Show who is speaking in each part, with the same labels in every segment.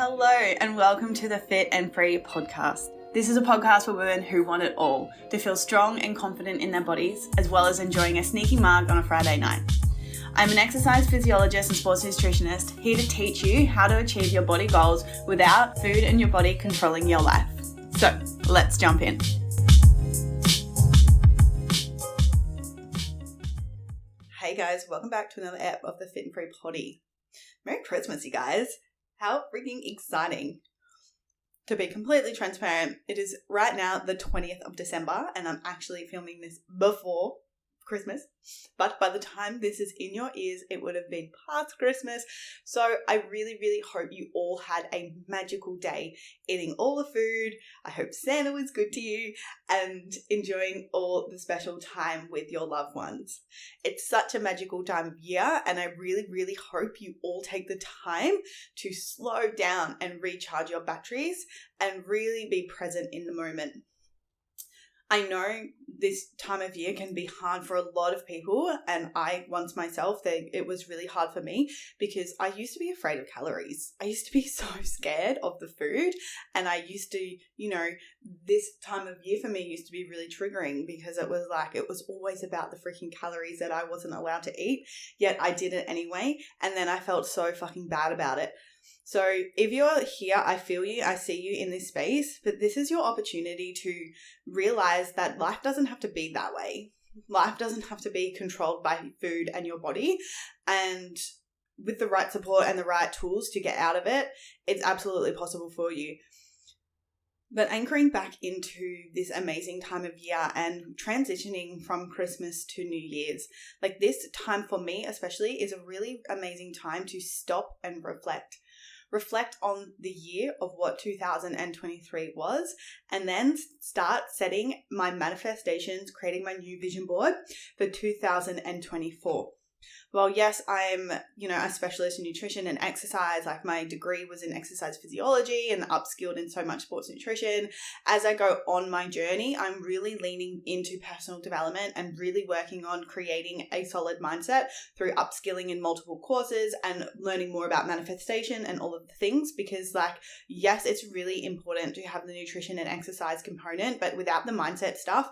Speaker 1: Hello and welcome to the Fit and Free podcast. This is a podcast for women who want it all, to feel strong and confident in their bodies, as well as enjoying a sneaky mug on a Friday night. I'm an exercise physiologist and sports nutritionist, here to teach you how to achieve your body goals without food and your body controlling your life. So let's jump in. Hey guys, welcome back to another ep of the Fit and Free Potty. Merry Christmas, you guys. How freaking exciting. To be completely transparent, it is right now the 20th of December and I'm actually filming this before Christmas, but by the time this is in your ears, it would have been past Christmas. So I really hope you all had a magical day eating all the food. I hope Santa was good to you and enjoying all the special time with your loved ones. It's such a magical time of year and I really hope you all take the time to slow down and recharge your batteries and really be present in the moment. I know this time of year can be hard for a lot of people, and I once myself, it was really hard for me because I used to be afraid of calories. I used to be so scared of the food, and I used to, this time of year for me used to be really triggering because it was always about the freaking calories that I wasn't allowed to eat, yet I did it anyway, and then I felt so fucking bad about it. So if you're here, I feel you, I see you in this space, but this is your opportunity to realize that life doesn't have to be that way. Life doesn't have to be controlled by food and your body. And with the right support and the right tools to get out of it, it's absolutely possible for you. But anchoring back into this amazing time of year and transitioning from Christmas to New Year's, like this time for me especially is a really amazing time to stop and reflect. Reflect on the year of what 2023 was, and then start setting my manifestations, creating my new vision board for 2024. Well, yes, I'm, a specialist in nutrition and exercise. Like my degree was in exercise physiology and upskilled in so much sports nutrition. As I go on my journey, I'm really leaning into personal development and really working on creating a solid mindset through upskilling in multiple courses and learning more about manifestation and all of the things because yes, it's really important to have the nutrition and exercise component, but without the mindset stuff,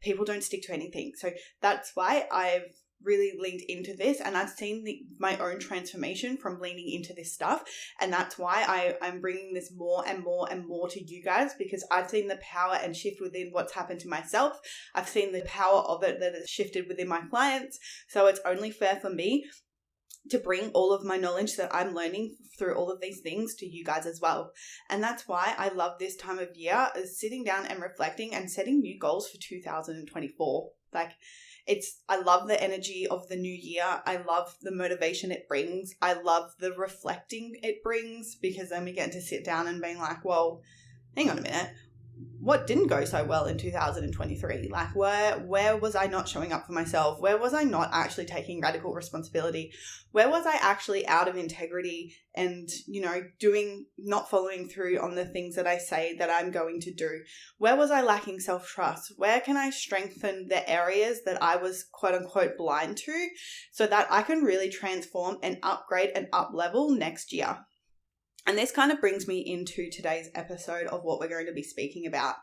Speaker 1: people don't stick to anything. So that's why I've really leaned into this and I've seen my own transformation from leaning into this stuff, and that's why I'm bringing this more and more to you guys because I've seen the power and shift within what's happened to myself. I've seen the power of it that has shifted within my clients, so it's only fair for me to bring all of my knowledge that I'm learning through all of these things to you guys as well. And that's why I love this time of year, is sitting down and reflecting and setting new goals for 2024. I love the energy of the new year. I love the motivation it brings. I love the reflecting it brings because then we get to sit down and being like, well, hang on a minute. What didn't go so well in 2023? Where was I not showing up for myself? Where was I not actually taking radical responsibility? Where was I actually out of integrity and, not following through on the things that I say that I'm going to do? Where was I lacking self-trust? Where can I strengthen the areas that I was quote unquote blind to so that I can really transform and upgrade and up level next year? And this kind of brings me into today's episode of what we're going to be speaking about.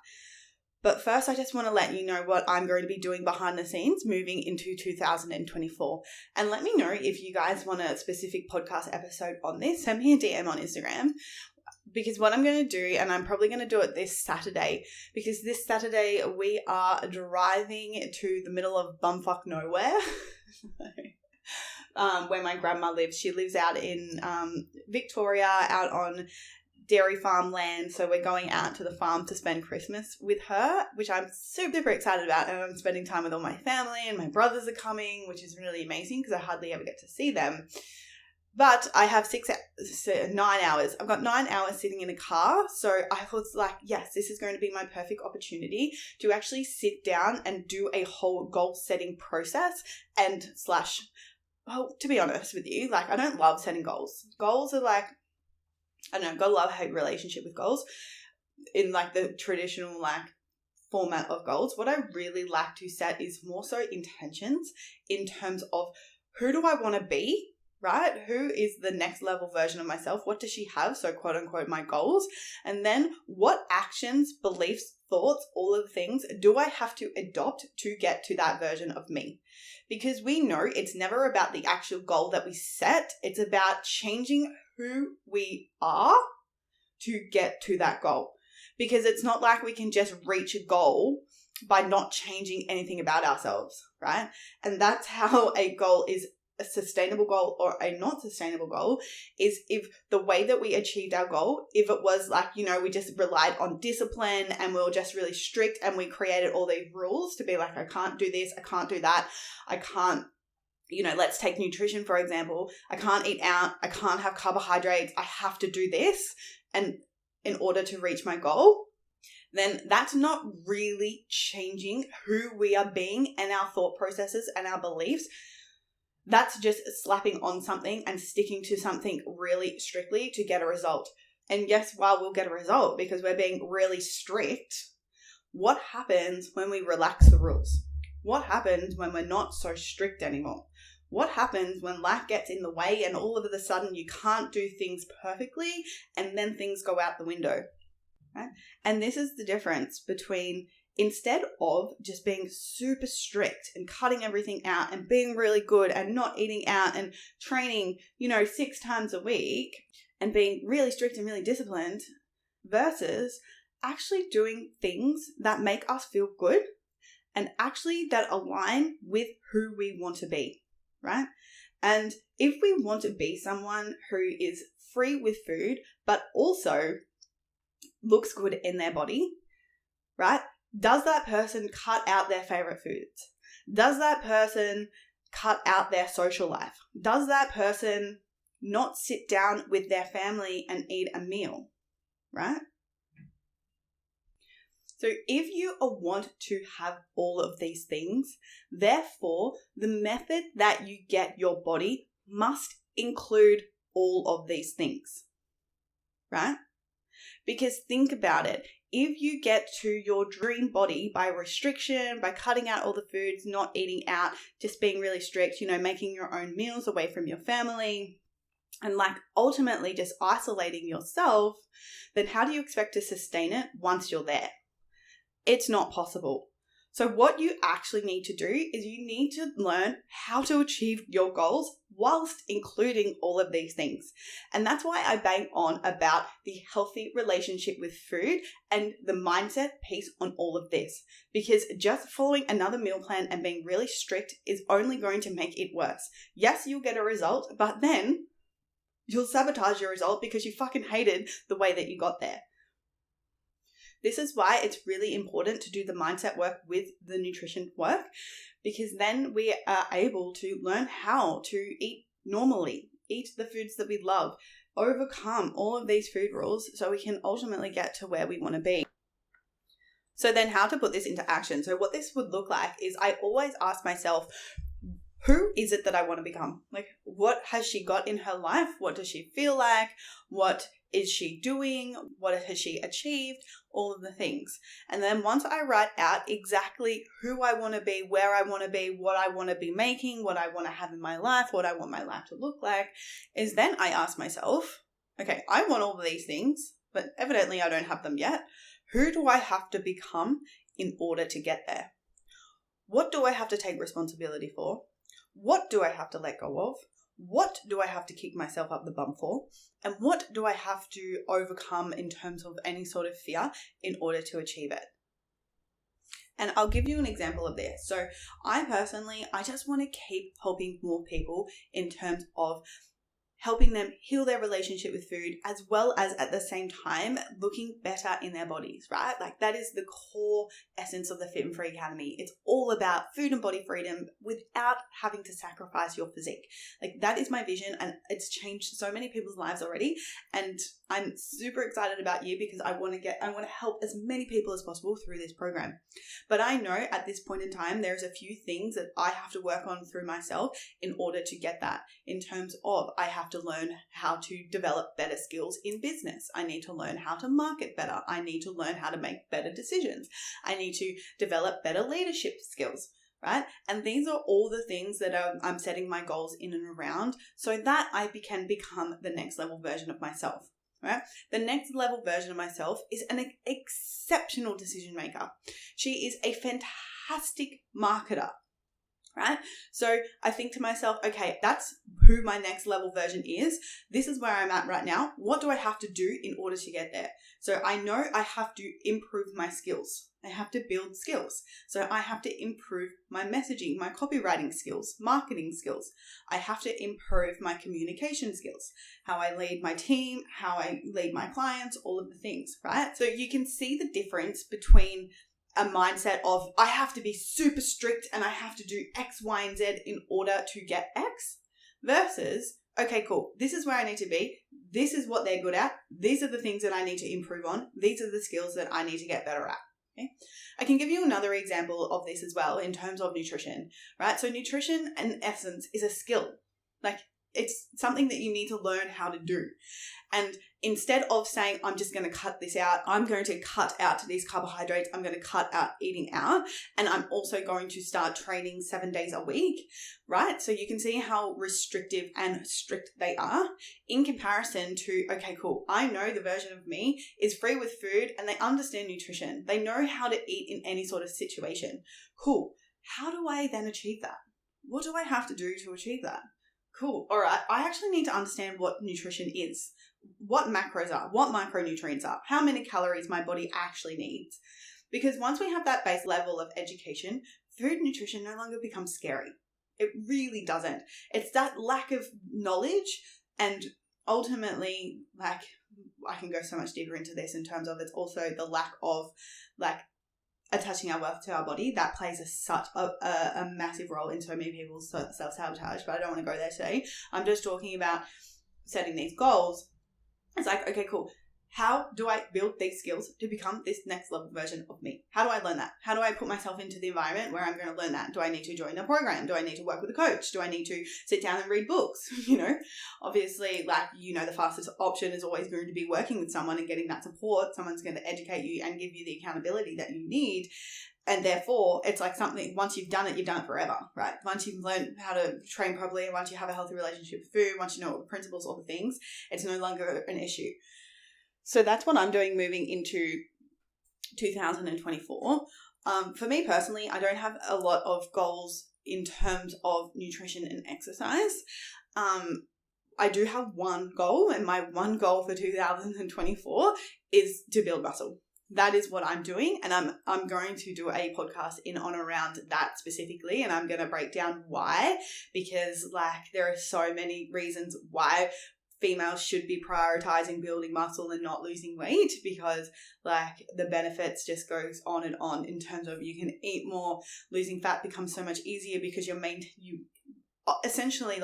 Speaker 1: But first, I just want to let you know what I'm going to be doing behind the scenes moving into 2024. And let me know if you guys want a specific podcast episode on this. Send me a DM on Instagram. Because what I'm going to do, and I'm probably going to do it this Saturday, because this Saturday we are driving to the middle of bumfuck nowhere. Where my grandma lives. She lives out in Victoria, out on dairy farm land. So we're going out to the farm to spend Christmas with her, which I'm super excited about. And I'm spending time with all my family and my brothers are coming, which is really amazing because I hardly ever get to see them. But I have 9 hours. I've got 9 hours sitting in a car. So I was like, yes, this is going to be my perfect opportunity to actually sit down and do a whole goal setting process and well, to be honest with you, I don't love setting goals. Goals are I don't know, got a love-hate relationship with goals in the traditional format of goals. What I really like to set is more so intentions in terms of who do I want to be right? Who is the next level version of myself? What does she have? So quote unquote, my goals. And then what actions, beliefs, thoughts, all of the things do I have to adopt to get to that version of me? Because we know it's never about the actual goal that we set. It's about changing who we are to get to that goal. Because it's not like we can just reach a goal by not changing anything about ourselves, right? And that's how a goal is a sustainable goal or a not sustainable goal, is if the way that we achieved our goal, if it was like, we just relied on discipline and we were just really strict and we created all these rules to be like, I can't do this, I can't do that, I can't, let's take nutrition, for example. I can't eat out, I can't have carbohydrates, I have to do this and in order to reach my goal, then that's not really changing who we are being and our thought processes and our beliefs. That's just slapping on something and sticking to something really strictly to get a result. And yes, while we'll get a result because we're being really strict, what happens when we relax the rules? What happens when we're not so strict anymore? What happens when life gets in the way and all of a sudden you can't do things perfectly and then things go out the window? Right? And this is the difference between, instead of just being super strict and cutting everything out and being really good and not eating out and training, 6 times a week and being really strict and really disciplined, versus actually doing things that make us feel good and actually that align with who we want to be, right? And if we want to be someone who is free with food, but also looks good in their body, right? Does that person cut out their favorite foods? Does that person cut out their social life? Does that person not sit down with their family and eat a meal, right? So if you want to have all of these things, therefore, the method that you get your body must include all of these things, right? Because think about it. If you get to your dream body by restriction, by cutting out all the foods, not eating out, just being really strict, making your own meals away from your family, and ultimately just isolating yourself, then how do you expect to sustain it once you're there? It's not possible. So what you actually need to do is you need to learn how to achieve your goals whilst including all of these things. And that's why I bang on about the healthy relationship with food and the mindset piece on all of this. Because just following another meal plan and being really strict is only going to make it worse. Yes, you'll get a result, but then you'll sabotage your result because you fucking hated the way that you got there. This is why it's really important to do the mindset work with the nutrition work, because then we are able to learn how to eat normally, eat the foods that we love, overcome all of these food rules so we can ultimately get to where we want to be. So then how to put this into action. So what this would look like is I always ask myself, who is it that I want to become? What has she got in her life? What does she feel like? What is she doing? What has she achieved? All of the things. And then once I write out exactly who I want to be, where I want to be, what I want to be making, what I want to have in my life, what I want my life to look like, is then I ask myself, okay, I want all of these things, but evidently I don't have them yet. Who do I have to become in order to get there? What do I have to take responsibility for? What do I have to let go of? What do I have to kick myself up the bum for? And what do I have to overcome in terms of any sort of fear in order to achieve it? And I'll give you an example of this. So I just want to keep helping more people in terms of helping them heal their relationship with food, as well as at the same time looking better in their bodies, right? That is the core essence of the Fit and Free Academy. It's all about food and body freedom without having to sacrifice your physique. That is my vision, and it's changed so many people's lives already. And I'm super excited about you because I want to help as many people as possible through this program. But I know at this point in time, there's a few things that I have to work on through myself in order to get that. In terms of, I have to learn how to develop better skills in business. I need to learn how to market better. I need to learn how to make better decisions. I need to develop better leadership skills. right? And these are all the things that I'm setting my goals in and around so that I can become the next level version of myself, right? The next level version of myself is an exceptional decision maker. She is a fantastic marketer, right? So I think to myself, okay, that's who my next level version is. This is where I'm at right now. What do I have to do in order to get there? So I know I have to improve my skills. I have to build skills. So I have to improve my messaging, my copywriting skills, marketing skills. I have to improve my communication skills, how I lead my team, how I lead my clients, all of the things, right? So you can see the difference between a mindset of I have to be super strict and I have to do X, Y, and Z in order to get X versus, okay, cool. This is where I need to be. This is what they're good at. These are the things that I need to improve on. These are the skills that I need to get better at. Okay. I can give you another example of this as well in terms of nutrition, right? So nutrition in essence is a skill. Like it's something that you need to learn how to do. And instead of saying, I'm just going to cut this out, I'm going to cut out these carbohydrates, I'm going to cut out eating out, and I'm also going to start training 7 days a week, right? So you can see how restrictive and strict they are in comparison to, okay, cool, I know the version of me is free with food and they understand nutrition. They know how to eat in any sort of situation. Cool. How do I then achieve that? What do I have to do to achieve that? Cool. All right. I actually need to understand what nutrition is, what macros are, what micronutrients are, how many calories my body actually needs. Because once we have that base level of education, food nutrition no longer becomes scary. It really doesn't. It's that lack of knowledge, and ultimately, like, I can go so much deeper into this in terms of it's also the lack of, like, attaching our worth to our body that plays such a massive role in so many people's self-sabotage, but I don't want to go there today. I'm just talking about setting these goals. It's like, okay, cool. How do I build these skills to become this next level version of me? How do I learn that? How do I put myself into the environment where I'm going to learn that? Do I need to join a program? Do I need to work with a coach? Do I need to sit down and read books? Obviously, the fastest option is always going to be working with someone and getting that support. Someone's going to educate you and give you the accountability that you need. And therefore, it's like something, once you've done it forever, right? Once you've learned how to train properly, once you have a healthy relationship with food, once you know all the principles, all the things, it's no longer an issue. So that's what I'm doing moving into 2024. For me personally, I don't have a lot of goals in terms of nutrition and exercise. I do have one goal, and my one goal for 2024 is to build muscle. That is what I'm doing, and I'm going to do a podcast on around that specifically, and I'm going to break down why, because there are so many reasons why females should be prioritizing building muscle and not losing weight, because the benefits just goes on and on in terms of you can eat more, losing fat becomes so much easier because you essentially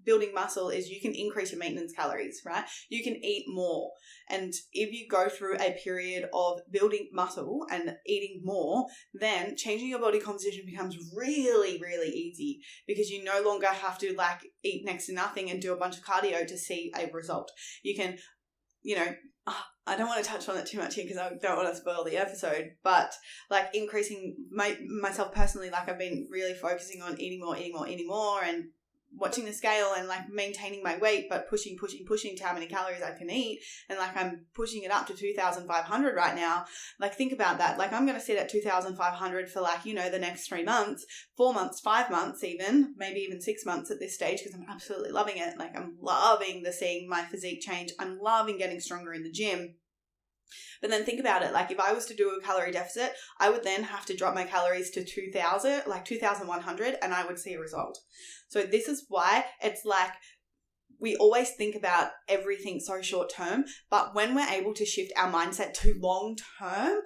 Speaker 1: building muscle is you can increase your maintenance calories, right? You can eat more. And if you go through a period of building muscle and eating more, then changing your body composition becomes really, really easy, because you no longer have to eat next to nothing and do a bunch of cardio to see a result. You can, I don't want to touch on it too much here because I don't want to spoil the episode, but increasing myself personally, I've been really focusing on eating more and watching the scale and maintaining my weight, but pushing to how many calories I can eat. And I'm pushing it up to 2,500 right now. Think about that. I'm going to sit at 2,500 for the next 3 months, 4 months, 5 months, even maybe even 6 months at this stage, because I'm absolutely loving it. I'm loving seeing my physique change. I'm loving getting stronger in the gym. But then think about it, if I was to do a calorie deficit, I would then have to drop my calories to 2,100, and I would see a result. So this is why it's we always think about everything so short term, but when we're able to shift our mindset to long term,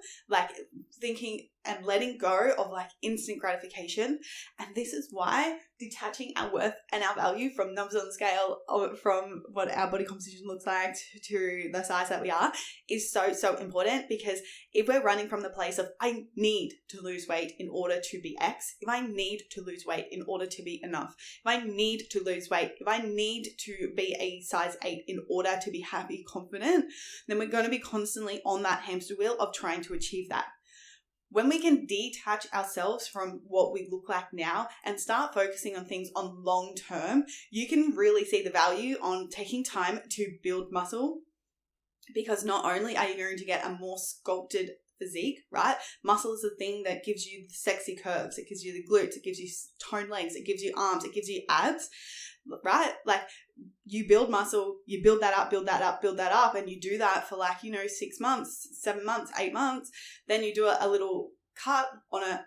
Speaker 1: thinking and letting go of instant gratification. And this is why detaching our worth and our value from numbers on the scale, from what our body composition looks like to the size that we are, is so, so important. Because if we're running from the place of, I need to lose weight in order to be X, if I need to lose weight in order to be enough, if I need to lose weight, if I need to be a size 8 in order to be happy, confident, then we're going to be constantly on that hamster wheel of trying to achieve that. When we can detach ourselves from what we look like now and start focusing on things on long term, you can really see the value on taking time to build muscle, because not only are you going to get a more sculpted physique, right? Muscle is the thing that gives you the sexy curves. It gives you the glutes. It gives you toned legs. It gives you arms. It gives you abs, right? Like, you build muscle, you build that up, build that up, build that up, and you do that for 6 months, 7 months, 8 months. Then you do a little cut on a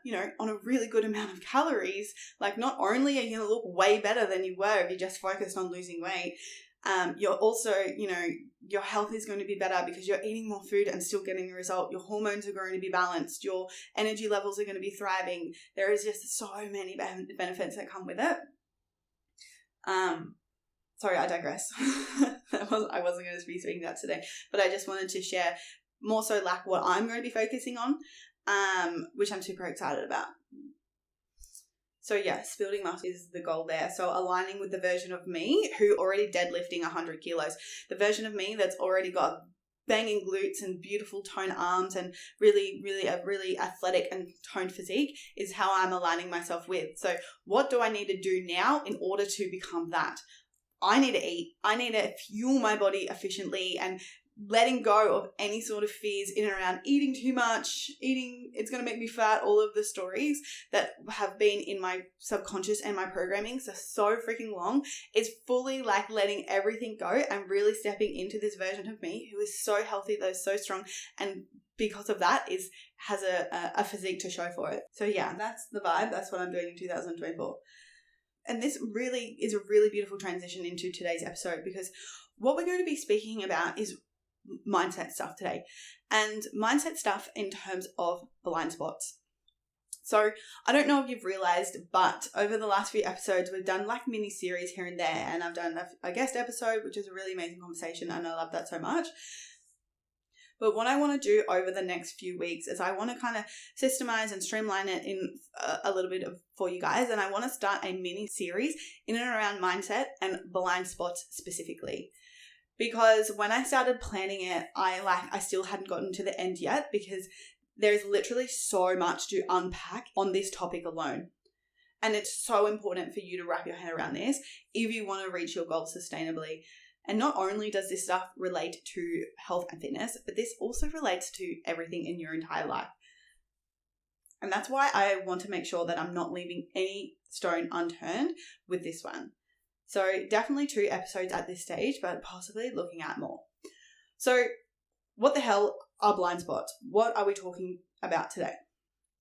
Speaker 1: really good amount of calories. Like, not only are you going to look way better than you were if you just focused on losing weight, you're also, your health is going to be better because you're eating more food and still getting a result. Your hormones are going to be balanced. Your energy levels are going to be thriving. There is just so many benefits that come with it. Sorry, I digress. I wasn't going to be speaking that today, but I just wanted to share more so what I'm going to be focusing on, which I'm super excited about. So yes, building muscle is the goal there. So aligning with the version of me who already deadlifting 100 kilos, the version of me that's already got banging glutes and beautiful toned arms and really athletic and toned physique is how I'm aligning myself with. So what do I need to do now in order to become that? I need to eat. I need to fuel my body efficiently, and letting go of any sort of fears in and around eating too much, it's going to make me fat, all of the stories that have been in my subconscious and my programming so freaking long. It's fully letting everything go and really stepping into this version of me who is so healthy, that is so strong, and because of that has a physique to show for it. So yeah, that's the vibe. That's what I'm doing in 2024. And this really is a really beautiful transition into today's episode, because what we're going to be speaking about is mindset stuff today, and mindset stuff in terms of blind spots. So I don't know if you've realized, but over the last few episodes, we've done mini series here and there, and I've done a guest episode, which is a really amazing conversation, and I love that so much. But what I want to do over the next few weeks is I want to kind of systemize and streamline it in a little bit for you guys, and I want to start a mini series in and around mindset and blind spots specifically. Because when I started planning it, I still hadn't gotten to the end yet, because there's literally so much to unpack on this topic alone. And it's so important for you to wrap your head around this if you want to reach your goals sustainably. And not only does this stuff relate to health and fitness, but this also relates to everything in your entire life. And that's why I want to make sure that I'm not leaving any stone unturned with this one. So definitely 2 episodes at this stage, but possibly looking at more. So what the hell are blind spots? What are we talking about today?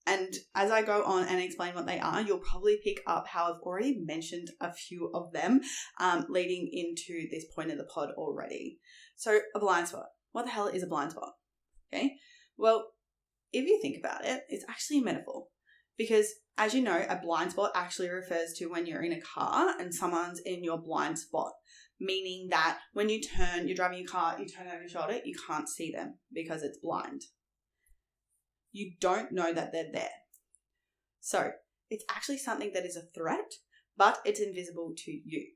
Speaker 1: And as I go on and explain what they are, you'll probably pick up how I've already mentioned a few of them leading into this point of the pod already. So a blind spot. What the hell is a blind spot? Okay. Well, if you think about it, it's actually a metaphor. Because as you know, a blind spot actually refers to when you're in a car and someone's in your blind spot, meaning that when you're driving your car, you turn over your shoulder, you can't see them because it's blind. You don't know that they're there. So it's actually something that is a threat, but it's invisible to you.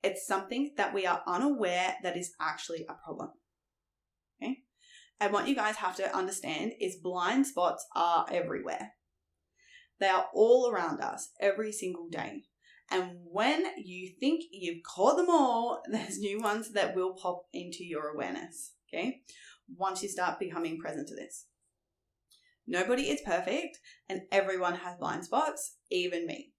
Speaker 1: It's something that we are unaware that is actually a problem. Okay? And what you guys have to understand is blind spots are everywhere. They are all around us every single day. And when you think you've caught them all, there's new ones that will pop into your awareness, okay? Once you start becoming present to this. Nobody is perfect, and everyone has blind spots, even me.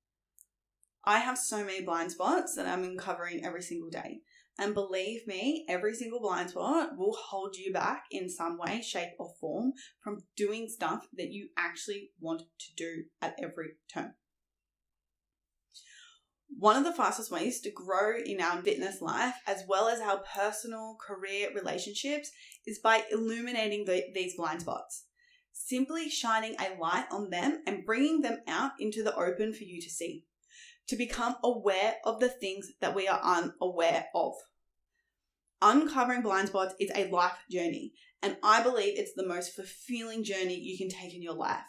Speaker 1: I have so many blind spots that I'm uncovering every single day. And believe me, every single blind spot will hold you back in some way, shape, or form from doing stuff that you actually want to do at every turn. One of the fastest ways to grow in our fitness life, as well as our personal, career, relationships, is by illuminating these blind spots. Simply shining a light on them and bringing them out into the open for you to see. To become aware of the things that we are unaware of. Uncovering blind spots is a life journey, and I believe it's the most fulfilling journey you can take in your life,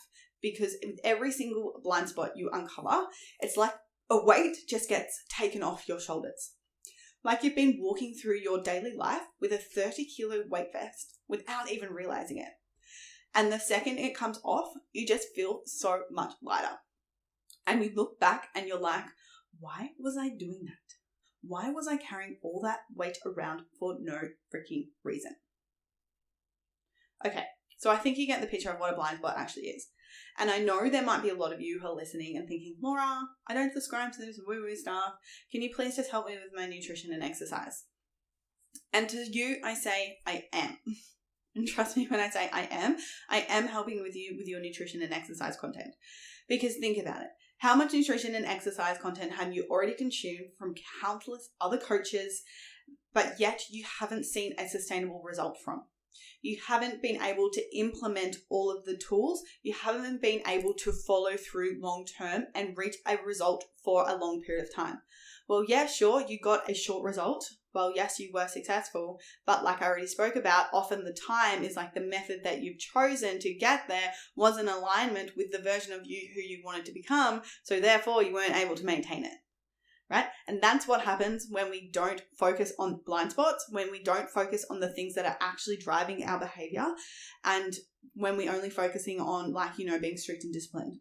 Speaker 1: because with every single blind spot you uncover, it's like a weight just gets taken off your shoulders. Like you've been walking through your daily life with a 30-kilo weight vest without even realizing it. And the second it comes off, you just feel so much lighter. And you look back and you're like, why was I doing that? Why was I carrying all that weight around for no freaking reason? Okay, so I think you get the picture of what a blind spot actually is. And I know there might be a lot of you who are listening and thinking, Laura, I don't subscribe to this woo-woo stuff. Can you please just help me with my nutrition and exercise? And to you, I say, I am. And trust me when I say I am helping with you with your nutrition and exercise content. Because think about it. How much nutrition and exercise content have you already consumed from countless other coaches, but yet you haven't seen a sustainable result from? You haven't been able to implement all of the tools. You haven't been able to follow through long term and reach a result for a long period of time. Well, yeah, sure, you got a short result. Well, yes, you were successful, but like I already spoke about, often the time is like the method that you've chosen to get there was in alignment with the version of you who you wanted to become, so therefore you weren't able to maintain it, right? And that's what happens when we don't focus on blind spots, when we don't focus on the things that are actually driving our behavior, and when we're only focusing on being strict and disciplined.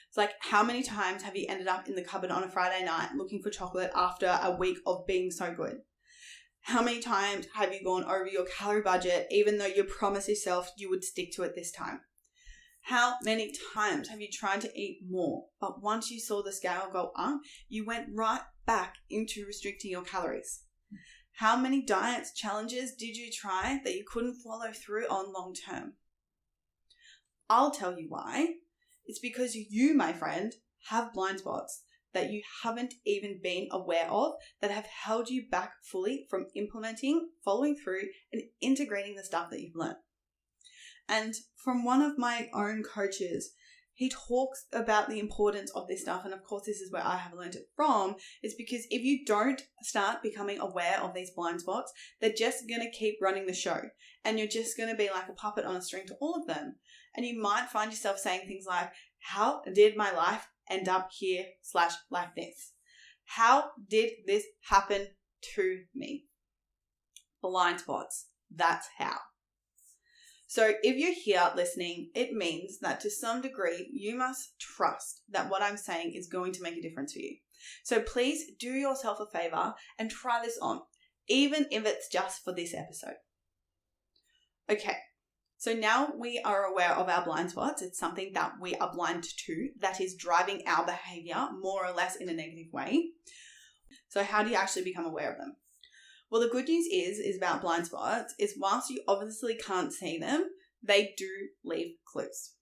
Speaker 1: It's like, how many times have you ended up in the cupboard on a Friday night looking for chocolate after a week of being so good? How many times have you gone over your calorie budget even though you promised yourself you would stick to it this time? How many times have you tried to eat more, but once you saw the scale go up, you went right back into restricting your calories? How many diets, challenges did you try that you couldn't follow through on long term? I'll tell you why. It's because you, my friend, have blind spots that you haven't even been aware of that have held you back fully from implementing, following through, and integrating the stuff that you've learned. And from one of my own coaches, he talks about the importance of this stuff. And of course, this is where I have learned it from, is because if you don't start becoming aware of these blind spots, they're just going to keep running the show. And you're just going to be like a puppet on a string to all of them. And you might find yourself saying things like, how did my life end up here / like this? How did this happen to me? Blind spots. That's how. So if you're here listening, it means that to some degree, you must trust that what I'm saying is going to make a difference for you. So please do yourself a favor and try this on, even if it's just for this episode. Okay. So now we are aware of our blind spots. It's something that we are blind to that is driving our behavior more or less in a negative way. So how do you actually become aware of them? Well, the good news is about blind spots is whilst you obviously can't see them, they do leave clues.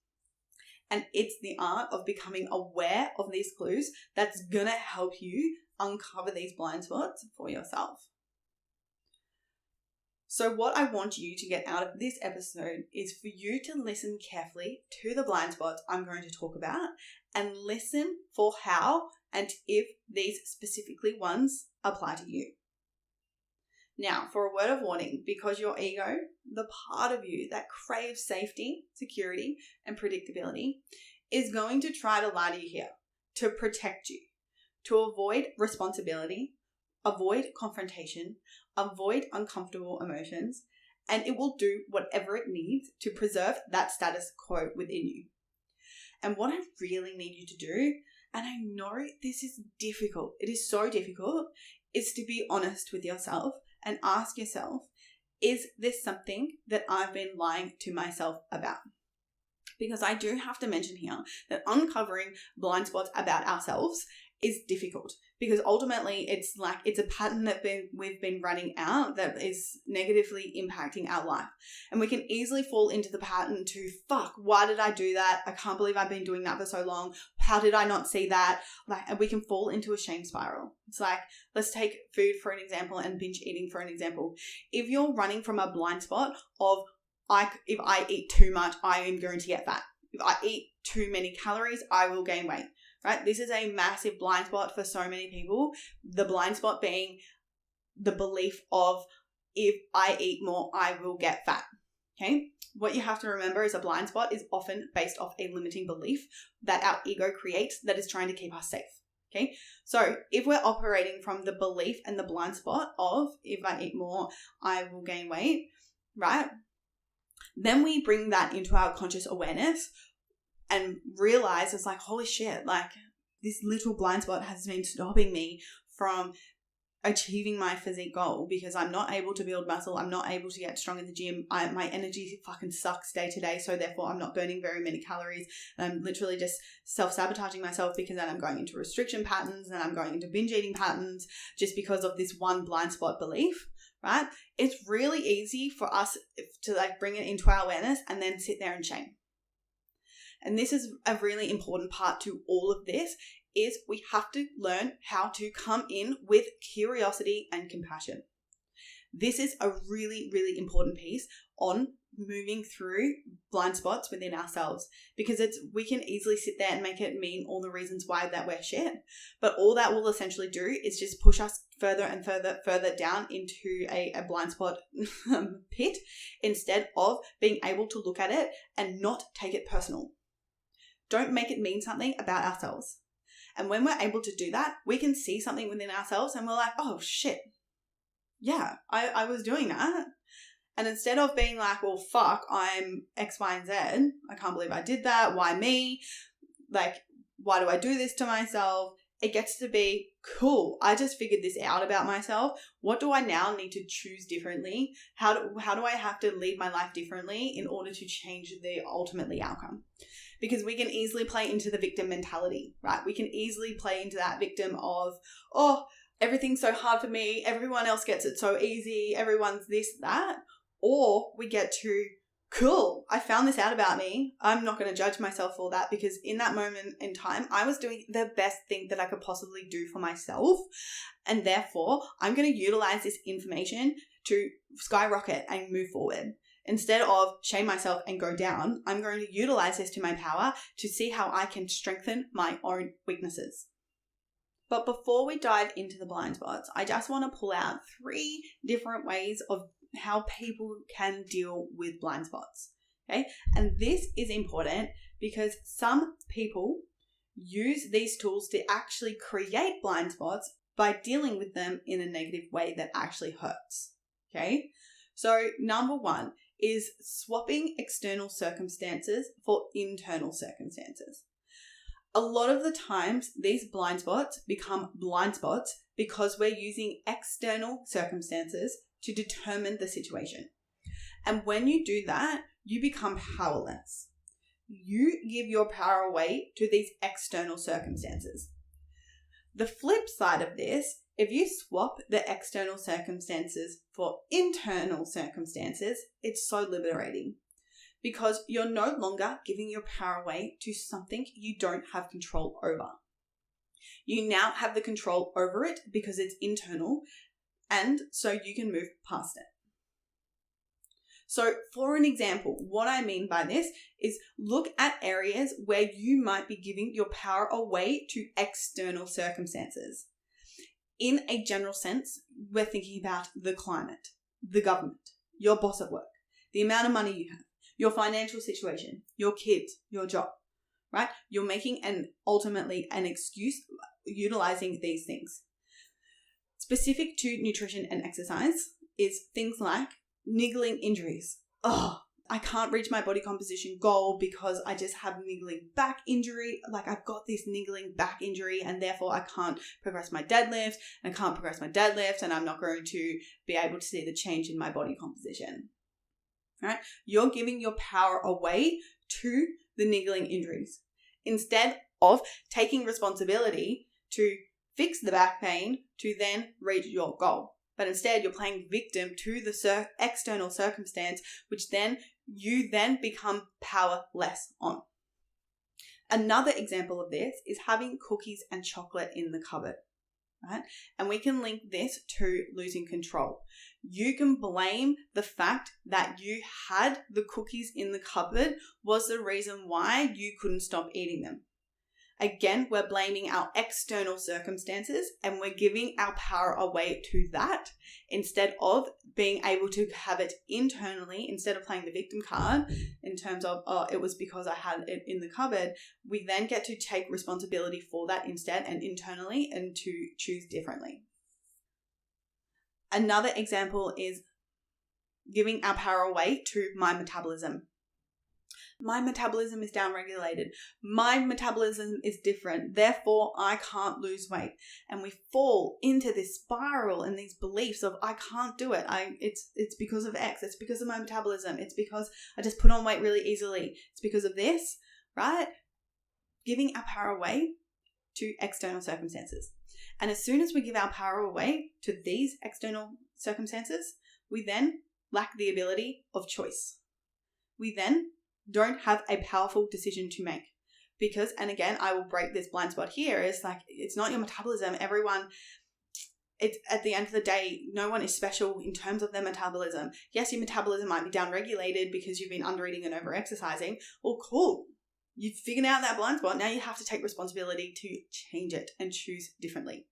Speaker 1: And it's the art of becoming aware of these clues that's going to help you uncover these blind spots for yourself. So what I want you to get out of this episode is for you to listen carefully to the blind spots I'm going to talk about and listen for how and if these specifically ones apply to you. Now, for a word of warning, because your ego, the part of you that craves safety, security, and predictability, is going to try to lie to you here, to protect you, to avoid responsibility, avoid confrontation, avoid uncomfortable emotions, and it will do whatever it needs to preserve that status quo within you. And what I really need you to do, and I know this is difficult, it is so difficult, is to be honest with yourself and ask yourself, is this something that I've been lying to myself about? Because I do have to mention here that uncovering blind spots about ourselves is difficult because ultimately it's a pattern that we've been running out that is negatively impacting our life. And we can easily fall into the pattern to, fuck, why did I do that? I can't believe I've been doing that for so long. How did I not see that? And we can fall into a shame spiral. It's like, let's take food for an example and binge eating for an example. If you're running from a blind spot of, if I eat too much, I am going to get fat. If I eat too many calories, I will gain weight. Right? This is a massive blind spot for so many people. The blind spot being the belief of, if I eat more, I will get fat. Okay? What you have to remember is a blind spot is often based off a limiting belief that our ego creates that is trying to keep us safe. Okay? So if we're operating from the belief and the blind spot of, if I eat more, I will gain weight, right? Then we bring that into our conscious awareness and realize it's like, holy shit, like this little blind spot has been stopping me from achieving my physique goal because I'm not able to build muscle. I'm not able to get strong in the gym. My energy fucking sucks day to day. So therefore I'm not burning very many calories. And I'm literally just self-sabotaging myself because then I'm going into restriction patterns and I'm going into binge eating patterns just because of this one blind spot belief, right? It's really easy for us to like bring it into our awareness and then sit there and shame. And this is a really important part to all of this is we have to learn how to come in with curiosity and compassion. This is a really, really important piece on moving through blind spots within ourselves because we can easily sit there and make it mean all the reasons why that we're shit. But all that will essentially do is just push us further and further down into a blind spot pit instead of being able to look at it and not take it personal. Don't make it mean something about ourselves. And when we're able to do that, we can see something within ourselves and we're like, oh shit, yeah, I was doing that. And instead of being like, well, fuck, I'm X, Y, and Z. I can't believe I did that. Why me? Like, why do I do this to myself? It gets to be, cool, I just figured this out about myself. What do I now need to choose differently? How do I have to lead my life differently in order to change the ultimately outcome? Because we can easily play into the victim mentality, right? We can easily play into that victim of, oh, everything's so hard for me. Everyone else gets it so easy. Everyone's this, that. Or we get to, cool, I found this out about me. I'm not going to judge myself for that because in that moment in time, I was doing the best thing that I could possibly do for myself. And therefore, I'm going to utilize this information to skyrocket and move forward. Instead of shame myself and go down, I'm going to utilize this to my power to see how I can strengthen my own weaknesses. But before we dive into the blind spots, I just want to pull out 3 different ways of how people can deal with blind spots. Okay. And this is important because some people use these tools to actually create blind spots by dealing with them in a negative way that actually hurts. Okay. So number 1 is swapping external circumstances for internal circumstances. A lot of the times, these blind spots become blind spots because we're using external circumstances to determine the situation. And when you do that, you become powerless. You give your power away to these external circumstances. The flip side of this, if you swap the external circumstances for internal circumstances, it's so liberating because you're no longer giving your power away to something you don't have control over. You now have the control over it because it's internal, and so you can move past it. So for an example, what I mean by this is look at areas where you might be giving your power away to external circumstances. In a general sense, we're thinking about the climate, the government, your boss at work, the amount of money you have, your financial situation, your kids, your job, right? You're making ultimately an excuse utilizing these things. Specific to nutrition and exercise is things like niggling injuries. Oh, I can't reach my body composition goal because I just have niggling back injury. Like I've got this niggling back injury and therefore I can't progress my deadlift and I can't progress my deadlift and I'm not going to be able to see the change in my body composition. Right? You're giving your power away to the niggling injuries instead of taking responsibility to fix the back pain to then reach your goal. But instead you're playing victim to the external circumstance, which then you then become powerless on. Another example of this is having cookies and chocolate in the cupboard, right? And we can link this to losing control. You can blame the fact that you had the cookies in the cupboard was the reason why you couldn't stop eating them. Again, we're blaming our external circumstances and we're giving our power away to that instead of being able to have it internally. Instead of playing the victim card in terms of, oh, it was because I had it in the cupboard, we then get to take responsibility for that instead and internally and to choose differently. Another example is giving our power away to my metabolism. My metabolism is downregulated. My metabolism is different. Therefore, I can't lose weight. And we fall into this spiral and these beliefs of I can't do it. It's because of X. It's because of my metabolism. It's because I just put on weight really easily. It's because of this, right? Giving our power away to external circumstances. And as soon as we give our power away to these external circumstances, we then lack the ability of choice. We then don't have a powerful decision to make. Because, and again, I will break this blind spot here, is like, it's not your metabolism. Everyone, it's at the end of the day, no one is special in terms of their metabolism. Yes, your metabolism might be downregulated because you've been under-eating and over-exercising. Well, cool. You've figured out that blind spot. Now you have to take responsibility to change it and choose differently.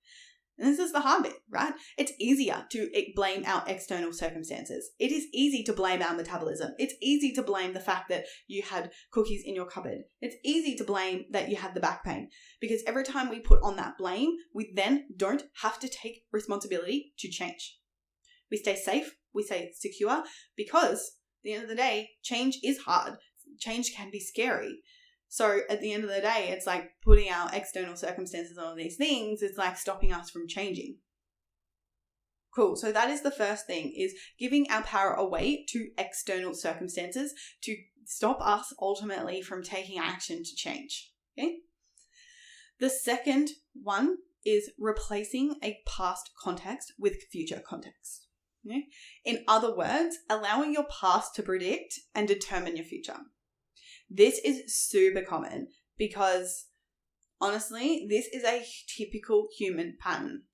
Speaker 1: And this is the hard bit, right? It's easier to blame our external circumstances. It is easy to blame our metabolism. It's easy to blame the fact that you had cookies in your cupboard. It's easy to blame that you had the back pain, because every time we put on that blame, we then don't have to take responsibility to change. We stay safe, we stay secure, because at the end of the day, change is hard. Change can be scary. So at the end of the day, it's like putting our external circumstances on these things. It's like stopping us from changing. Cool. So that is the first thing, is giving our power away to external circumstances to stop us ultimately from taking action to change. Okay. The second one is replacing a past context with future context. Okay? In other words, allowing your past to predict and determine your future. This is super common because, honestly, this is a typical human pattern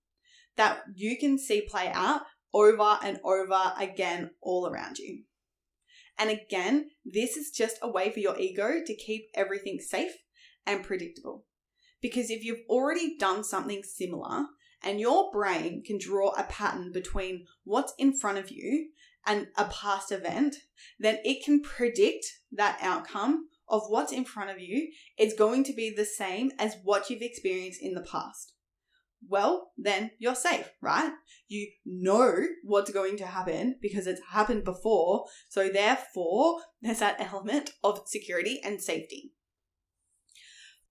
Speaker 1: that you can see play out over and over again all around you. And again, this is just a way for your ego to keep everything safe and predictable. Because if you've already done something similar and your brain can draw a pattern between what's in front of you and a past event, then it can predict that outcome of what's in front of you is going to be the same as what you've experienced in the past. Well, then you're safe, right? You know what's going to happen because it's happened before. So therefore, there's that element of security and safety.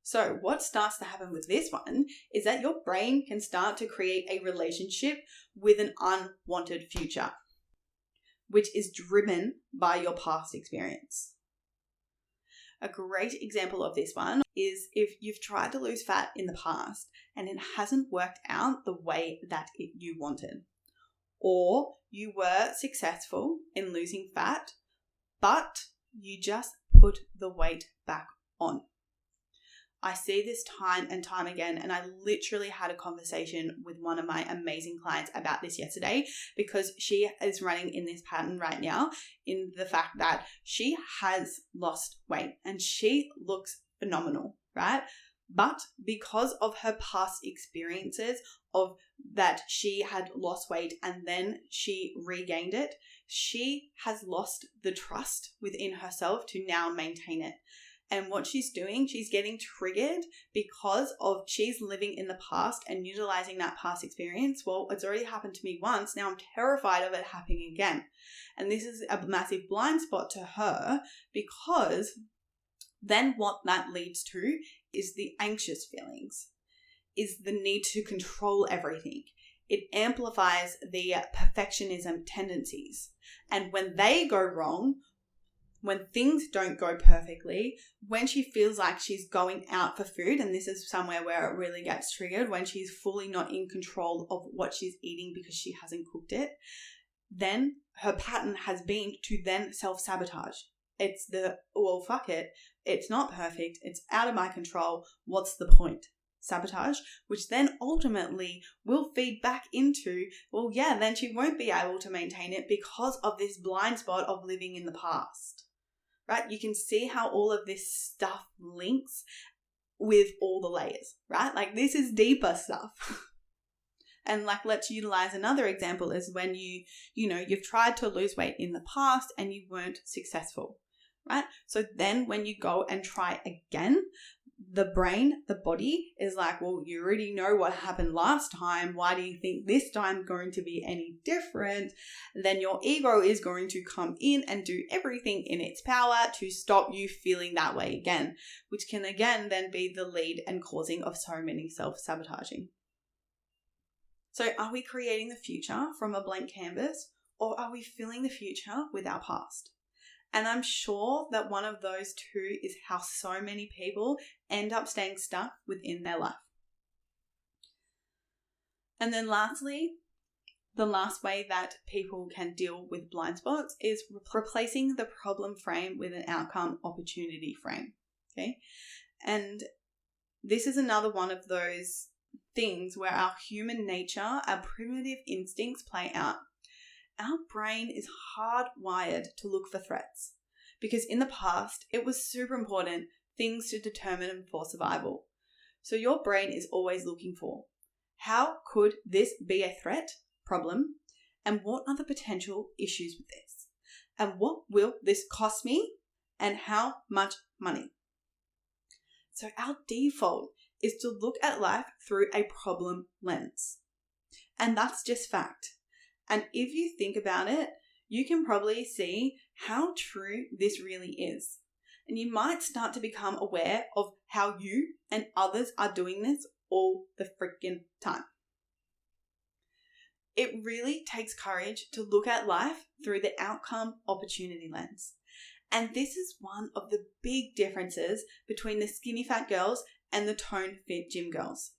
Speaker 1: So what starts to happen with this one is that your brain can start to create a relationship with an unwanted future, which is driven by your past experience. A great example of this one is if you've tried to lose fat in the past and it hasn't worked out the way that you wanted, or you were successful in losing fat, but you just put the weight back on. I see this time and time again, and I literally had a conversation with one of my amazing clients about this yesterday, because she is running in this pattern right now, in the fact that she has lost weight and she looks phenomenal, right? But because of her past experiences of that she had lost weight and then she regained it, she has lost the trust within herself to now maintain it. And what she's doing, she's getting triggered because of she's living in the past and utilizing that past experience. Well, it's already happened to me once. Now I'm terrified of it happening again. And this is a massive blind spot to her, because then what that leads to is the anxious feelings, is the need to control everything. It amplifies the perfectionism tendencies. And when they go wrong, when things don't go perfectly, when she feels like she's going out for food, and this is somewhere where it really gets triggered, when she's fully not in control of what she's eating because she hasn't cooked it, then her pattern has been to then self-sabotage. It's well, fuck it. It's not perfect. It's out of my control. What's the point? Sabotage, which then ultimately will feed back into, well, yeah, then she won't be able to maintain it because of this blind spot of living in the past. Right? You can see how all of this stuff links with all the layers, right? Like, this is deeper stuff. And like, let's utilize another example is when you've tried to lose weight in the past and you weren't successful, right? So then when you go and try again, the brain, the body is like, well, you already know what happened last time. Why do you think this time is going to be any different? Then your ego is going to come in and do everything in its power to stop you feeling that way again, which can again then be the lead and causing of so many self-sabotaging. So are we creating the future from a blank canvas, or are we filling the future with our past? And I'm sure that one of those two is how so many people end up staying stuck within their life. And then lastly, the last way that people can deal with blind spots is replacing the problem frame with an outcome opportunity frame. Okay. And this is another one of those things where our human nature, our primitive instincts play out. Our brain is hardwired to look for threats because in the past, it was super important things to determine and for survival. So your brain is always looking for, how could this be a threat, problem, and what are the potential issues with this? And what will this cost me and how much money? So our default is to look at life through a problem lens. And that's just fact. And if you think about it, you can probably see how true this really is. And you might start to become aware of how you and others are doing this all the freaking time. It really takes courage to look at life through the outcome opportunity lens. And this is one of the big differences between the skinny fat girls and the tone fit gym girls.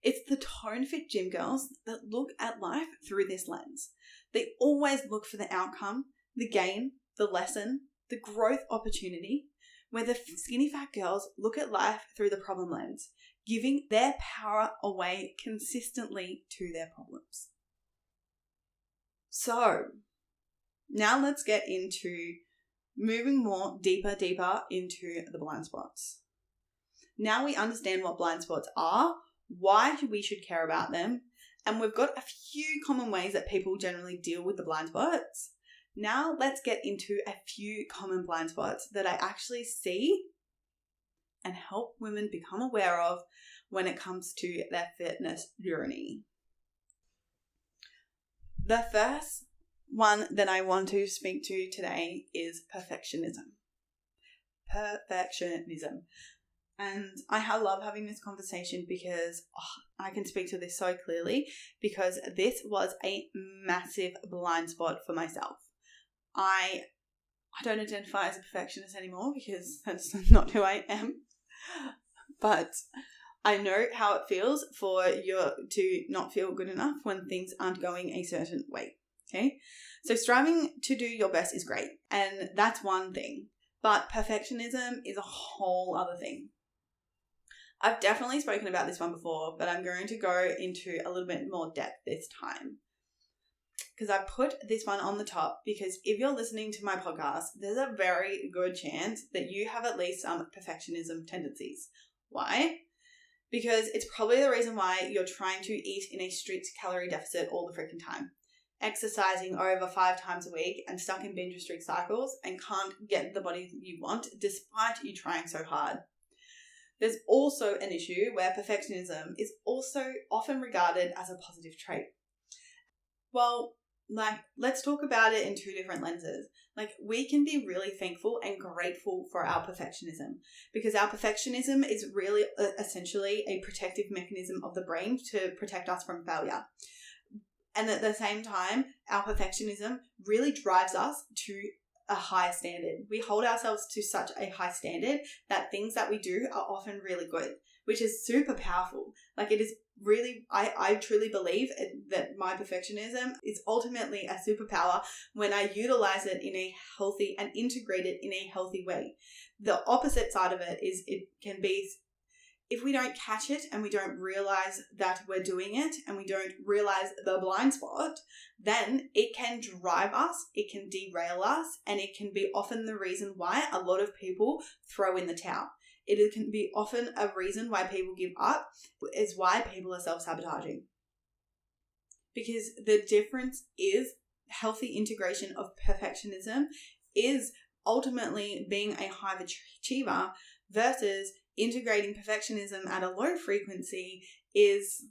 Speaker 1: It's the tone fit gym girls that look at life through this lens. They always look for the outcome, the gain, the lesson, the growth opportunity, where the skinny fat girls look at life through the problem lens, giving their power away consistently to their problems. So now let's get into moving more deeper into the blind spots. Now we understand what blind spots are, why we should care about them, and we've got a few common ways that people generally deal with the blind spots. Now let's get into a few common blind spots that I actually see and help women become aware of when it comes to their fitness journey. The first one that I want to speak to today is perfectionism. And I love having this conversation because I can speak to this so clearly because this was a massive blind spot for myself. I don't identify as a perfectionist anymore because that's not who I am. But I know how it feels for you to not feel good enough when things aren't going a certain way. Okay? So striving to do your best is great. And that's one thing. But perfectionism is a whole other thing. I've definitely spoken about this one before, but I'm going to go into a little bit more depth this time. Because I put this one on the top because if you're listening to my podcast, there's a very good chance that you have at least some perfectionism tendencies. Why? Because it's probably the reason why you're trying to eat in a strict calorie deficit all the freaking time. Exercising over 5 times a week and stuck in binge restrict cycles and can't get the body you want despite you trying so hard. There's also an issue where perfectionism is also often regarded as a positive trait. Well, let's talk about it in 2 different lenses. We can be really thankful and grateful for our perfectionism because our perfectionism is really essentially a protective mechanism of the brain to protect us from failure. And at the same time, our perfectionism really drives us to a higher standard. We hold ourselves to such a high standard that things that we do are often really good, which is super powerful. It is really, I truly believe that my perfectionism is ultimately a superpower when I utilize it in a healthy and integrate it in a healthy way. The opposite side of it is it can be, if we don't catch it and we don't realize that we're doing it and we don't realize the blind spot, then it can drive us, it can derail us, and it can be often the reason why a lot of people throw in the towel. It can be often a reason why people give up, is why people are self-sabotaging. Because the difference is healthy integration of perfectionism is ultimately being a high achiever versus Integrating perfectionism at a low frequency is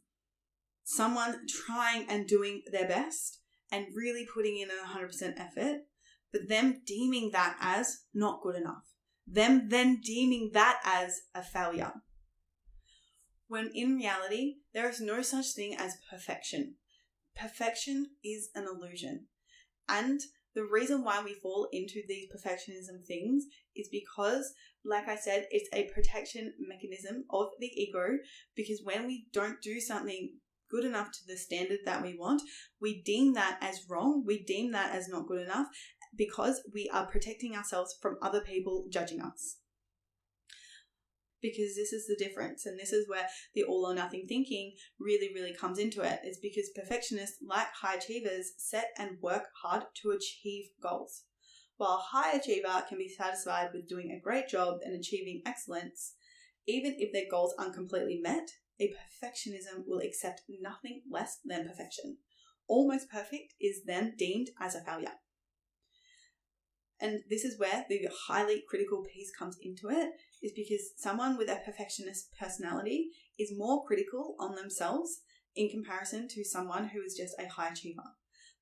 Speaker 1: someone trying and doing their best and really putting in 100% effort, but them deeming that as not good enough. Them then deeming that as a failure. When in reality, there is no such thing as perfection. Perfection is an illusion. And the reason why we fall into these perfectionism things is because, like I said, it's a protection mechanism of the ego, because when we don't do something good enough to the standard that we want, we deem that as wrong. We deem that as not good enough because we are protecting ourselves from other people judging us. Because this is the difference, and this is where the all or nothing thinking really, really comes into it, is because perfectionists, like high achievers, set and work hard to achieve goals. While a high achiever can be satisfied with doing a great job and achieving excellence, even if their goals aren't completely met, a perfectionism will accept nothing less than perfection. Almost perfect is then deemed as a failure. And this is where the highly critical piece comes into it, is because someone with a perfectionist personality is more critical on themselves in comparison to someone who is just a high achiever.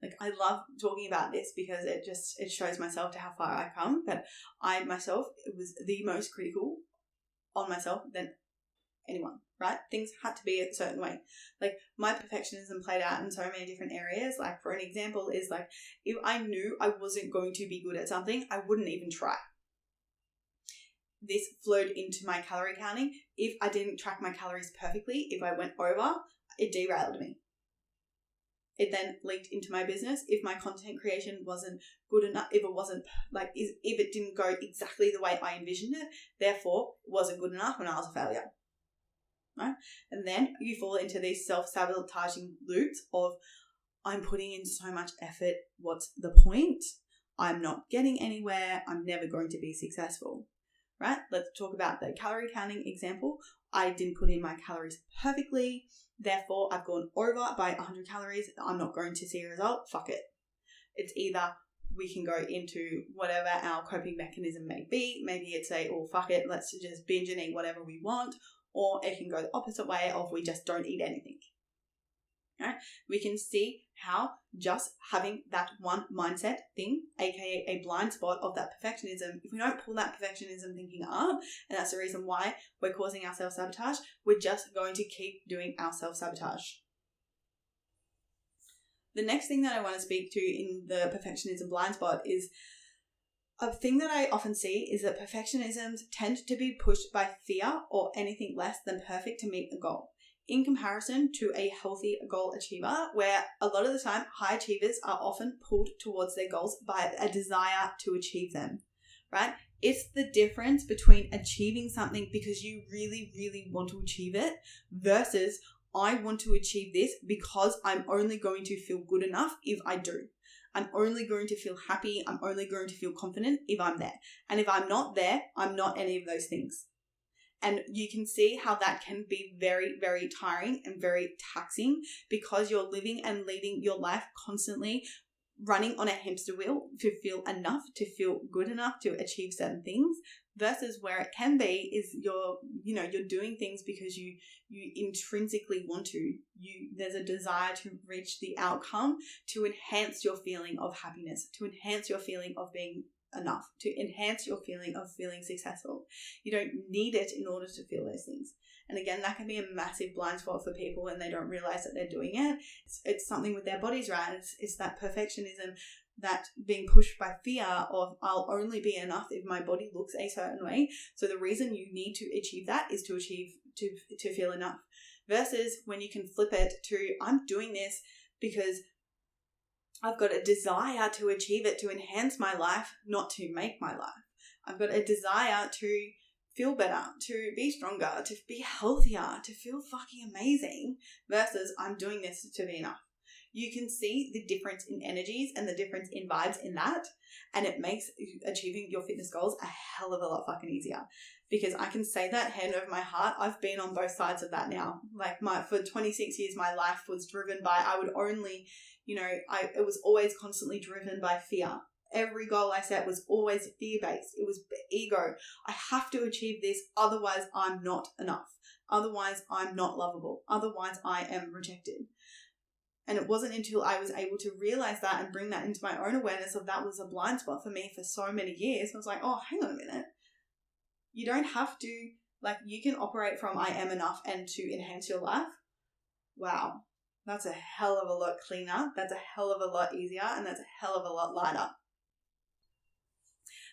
Speaker 1: Like, I love talking about this because it shows myself to how far I come, but I myself was the most critical on myself than anyone, right? Things had to be a certain way. Like, my perfectionism played out in so many different areas. Like, for an example is like, if I knew I wasn't going to be good at something, I wouldn't even try. This flowed into my calorie counting. If I didn't track my calories perfectly, if I went over, it derailed me. It then linked into my business. If my content creation wasn't good enough, if it didn't go exactly the way I envisioned it, therefore it wasn't good enough and I was a failure. Right? And then you fall into these self-sabotaging loops of, I'm putting in so much effort, what's the point? I'm not getting anywhere, I'm never going to be successful. Right? Let's talk about the calorie counting example. I didn't put in my calories perfectly, therefore I've gone over by 100 calories. I'm not going to see a result. Fuck it. It's either we can go into whatever our coping mechanism may be. Maybe it's fuck it, let's just binge and eat whatever we want. Or it can go the opposite way of we just don't eat anything. Right? We can see how just having that one mindset thing, aka a blind spot of that perfectionism, if we don't pull that perfectionism thinking up, and that's the reason why we're causing our self-sabotage, we're just going to keep doing our self-sabotage. The next thing that I want to speak to in the perfectionism blind spot is a thing that I often see is that perfectionisms tend to be pushed by fear or anything less than perfect to meet a goal, in comparison to a healthy goal achiever, where a lot of the time high achievers are often pulled towards their goals by a desire to achieve them, right? It's the difference between achieving something because you really, really want to achieve it versus I want to achieve this because I'm only going to feel good enough if I do. I'm only going to feel happy. I'm only going to feel confident if I'm there. And if I'm not there, I'm not any of those things. And you can see how that can be very, very tiring and very taxing because you're living and leading your life constantly running on a hamster wheel to feel enough, to feel good enough to achieve certain things, versus where it can be is you're doing things because you intrinsically want to. There's a desire to reach the outcome to enhance your feeling of happiness, to enhance your feeling of being enough, to enhance your feeling of feeling successful. You don't need it in order to feel those things. And again, that can be a massive blind spot for people and they don't realize that they're doing it. It's something with their bodies, right? It's that perfectionism, that being pushed by fear of I'll only be enough if my body looks a certain way. So the reason you need to achieve that is to feel enough, versus when you can flip it to I'm doing this because I've got a desire to achieve it, to enhance my life, not to make my life. I've got a desire to feel better, to be stronger, to be healthier, to feel fucking amazing, versus I'm doing this to be enough. You can see the difference in energies and the difference in vibes in that, and it makes achieving your fitness goals a hell of a lot fucking easier. Because I can say that hand over my heart, I've been on both sides of that now. Like for 26 years, my life was driven by, it was always constantly driven by fear. Every goal I set was always fear-based. It was ego. I have to achieve this, otherwise I'm not enough. Otherwise I'm not lovable. Otherwise I am rejected. And it wasn't until I was able to realize that and bring that into my own awareness of that was a blind spot for me for so many years. I was like, oh, hang on a minute. You don't have to, like, you can operate from I am enough and to enhance your life. Wow. That's a hell of a lot cleaner. That's a hell of a lot easier. And that's a hell of a lot lighter.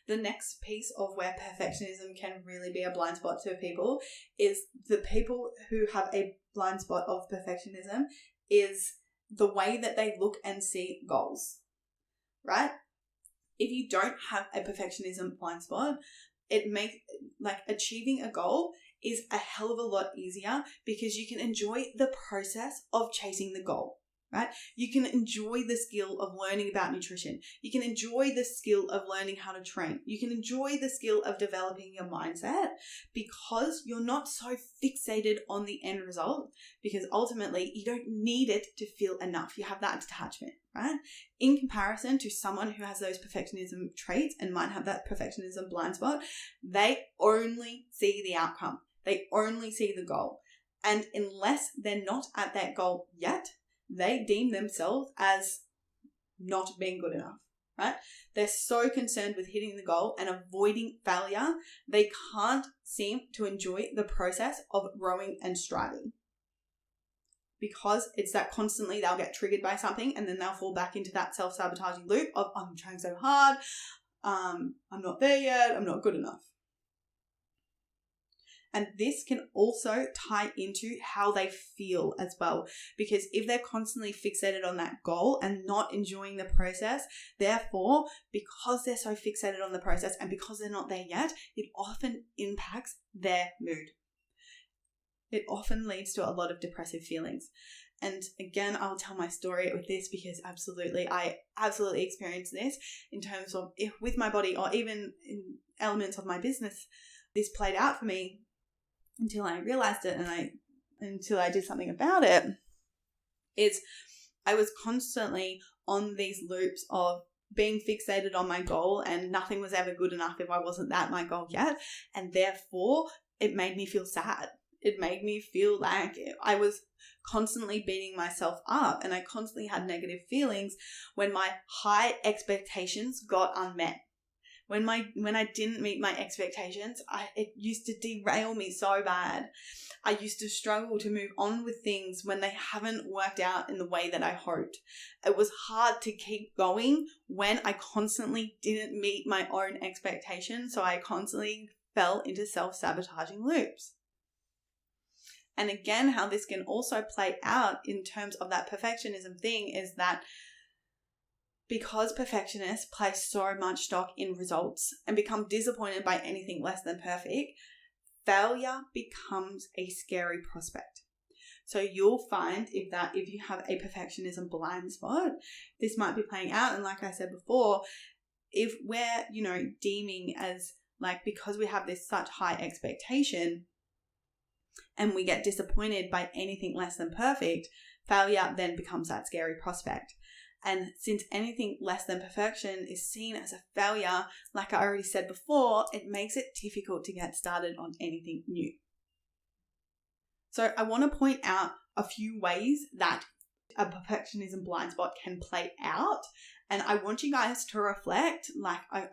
Speaker 1: The next piece of where perfectionism can really be a blind spot to people is the people who have a blind spot of perfectionism is the way that they look and see goals, right? If you don't have a perfectionism blind spot, it makes, like, achieving a goal is a hell of a lot easier because you can enjoy the process of chasing the goal, right? You can enjoy the skill of learning about nutrition. You can enjoy the skill of learning how to train. You can enjoy the skill of developing your mindset because you're not so fixated on the end result, because ultimately you don't need it to feel enough. You have that detachment, right? In comparison to someone who has those perfectionism traits and might have that perfectionism blind spot, they only see the outcome. They only see the goal. And unless they're not at that goal yet, they deem themselves as not being good enough, right? They're so concerned with hitting the goal and avoiding failure, they can't seem to enjoy the process of growing and striving. Because it's that constantly they'll get triggered by something and then they'll fall back into that self-sabotaging loop of I'm trying so hard, I'm not there yet, I'm not good enough. And this can also tie into how they feel as well. Because if they're constantly fixated on that goal and not enjoying the process, therefore, because they're so fixated on the process and because they're not there yet, it often impacts their mood. It often leads to a lot of depressive feelings. And again, I'll tell my story with this because I absolutely experienced this in terms of with my body or even in elements of my business. This played out for me until I realized it and until I did something about it, is I was constantly on these loops of being fixated on my goal and nothing was ever good enough if I wasn't at my goal yet. And therefore, it made me feel sad. It made me feel like I was constantly beating myself up and I constantly had negative feelings when my high expectations got unmet. When I didn't meet my expectations, it used to derail me so bad. I used to struggle to move on with things when they haven't worked out in the way that I hoped. It was hard to keep going when I constantly didn't meet my own expectations, so I constantly fell into self-sabotaging loops. And again, how this can also play out in terms of that perfectionism thing is that because perfectionists place so much stock in results and become disappointed by anything less than perfect, failure becomes a scary prospect. So you'll find if you have a perfectionism blind spot, this might be playing out. And like I said before, if we're, deeming as like, because we have this such high expectation and we get disappointed by anything less than perfect, failure then becomes that scary prospect. And since anything less than perfection is seen as a failure, like I already said before, it makes it difficult to get started on anything new. So I want to point out a few ways that a perfectionism blind spot can play out. And I want you guys to reflect,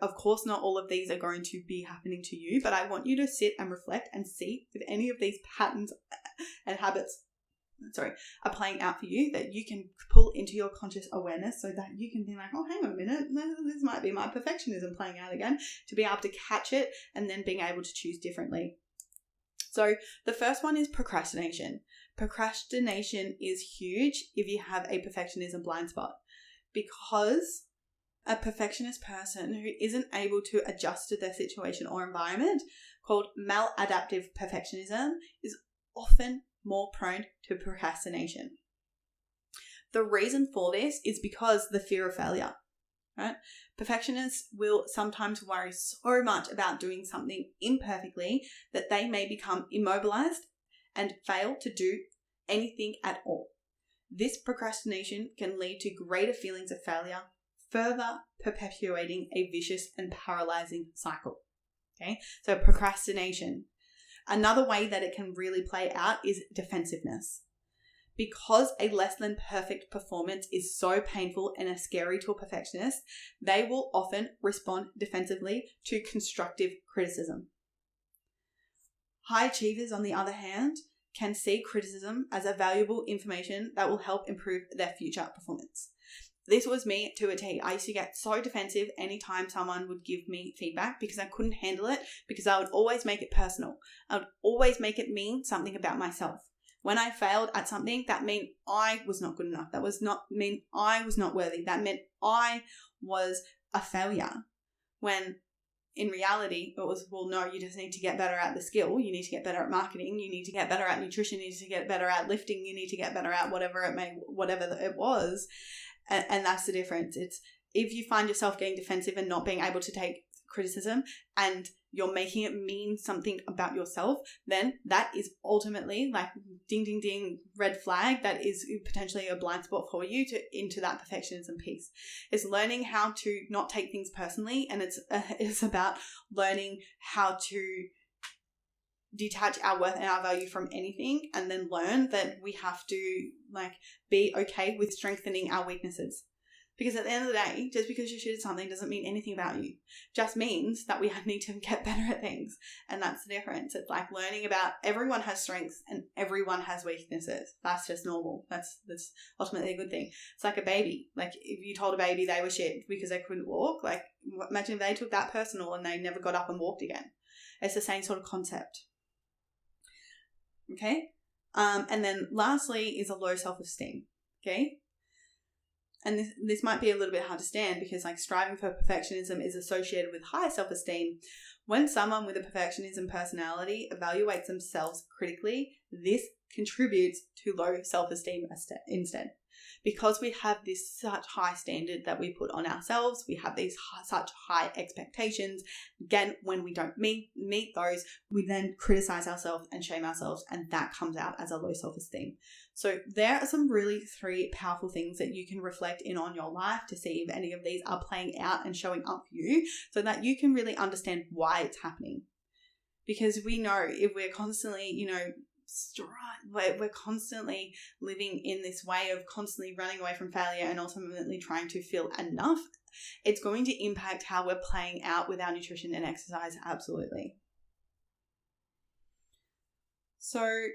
Speaker 1: of course, not all of these are going to be happening to you, but I want you to sit and reflect and see if any of these patterns and habits are playing out for you that you can pull into your conscious awareness so that you can be like, oh, hang on a minute, this might be my perfectionism playing out again, to be able to catch it and then being able to choose differently. So the first one is procrastination. Procrastination is huge if you have a perfectionism blind spot, because a perfectionist person who isn't able to adjust to their situation or environment, called maladaptive perfectionism, is often more prone to procrastination. The reason for this is because the fear of failure, right? Perfectionists will sometimes worry so much about doing something imperfectly that they may become immobilized and fail to do anything at all. This procrastination can lead to greater feelings of failure, further perpetuating a vicious and paralyzing cycle. Okay, so procrastination. Another way that it can really play out is defensiveness. Because a less than perfect performance is so painful and scary to a perfectionist, they will often respond defensively to constructive criticism. High achievers, on the other hand, can see criticism as a valuable information that will help improve their future performance. This was me to a T. I used to get so defensive anytime someone would give me feedback because I couldn't handle it, because I would always make it personal. I would always make it mean something about myself. When I failed at something, that meant I was not good enough. That was not mean I was not worthy. That meant I was a failure. When in reality, it was, well, no, you just need to get better at the skill. You need to get better at marketing. You need to get better at nutrition. You need to get better at lifting. You need to get better at whatever it was. And that's the difference. It's if you find yourself getting defensive and not being able to take criticism and you're making it mean something about yourself, then that is ultimately like ding, ding, ding, red flag. That is potentially a blind spot for you into that perfectionism piece. It's learning how to not take things personally, and it's about learning how to detach our worth and our value from anything, and then learn that we have to be okay with strengthening our weaknesses. Because at the end of the day, just because you're shit at something doesn't mean anything about you. Just means that we need to get better at things. And that's the difference. It's like learning about everyone has strengths and everyone has weaknesses. That's just normal. That's ultimately a good thing. It's like a baby. Like if you told a baby they were shit because they couldn't walk, imagine if they took that personal and they never got up and walked again. It's the same sort of concept. Okay? And then lastly is a low self-esteem. Okay? And this might be a little bit hard to stand because striving for perfectionism is associated with high self-esteem. When someone with a perfectionism personality evaluates themselves critically, this contributes to low self-esteem instead. Because we have this such high standard that we put on ourselves, we have these such high expectations. Again, when we don't meet those, we then criticize ourselves and shame ourselves, and that comes out as a low self-esteem. So there are some really 3 powerful things that you can reflect in on your life to see if any of these are playing out and showing up for you, so that you can really understand why it's happening. Because we know if we're constantly, we're constantly living in this way of constantly running away from failure and ultimately trying to feel enough, it's going to impact how we're playing out with our nutrition and exercise. Absolutely. So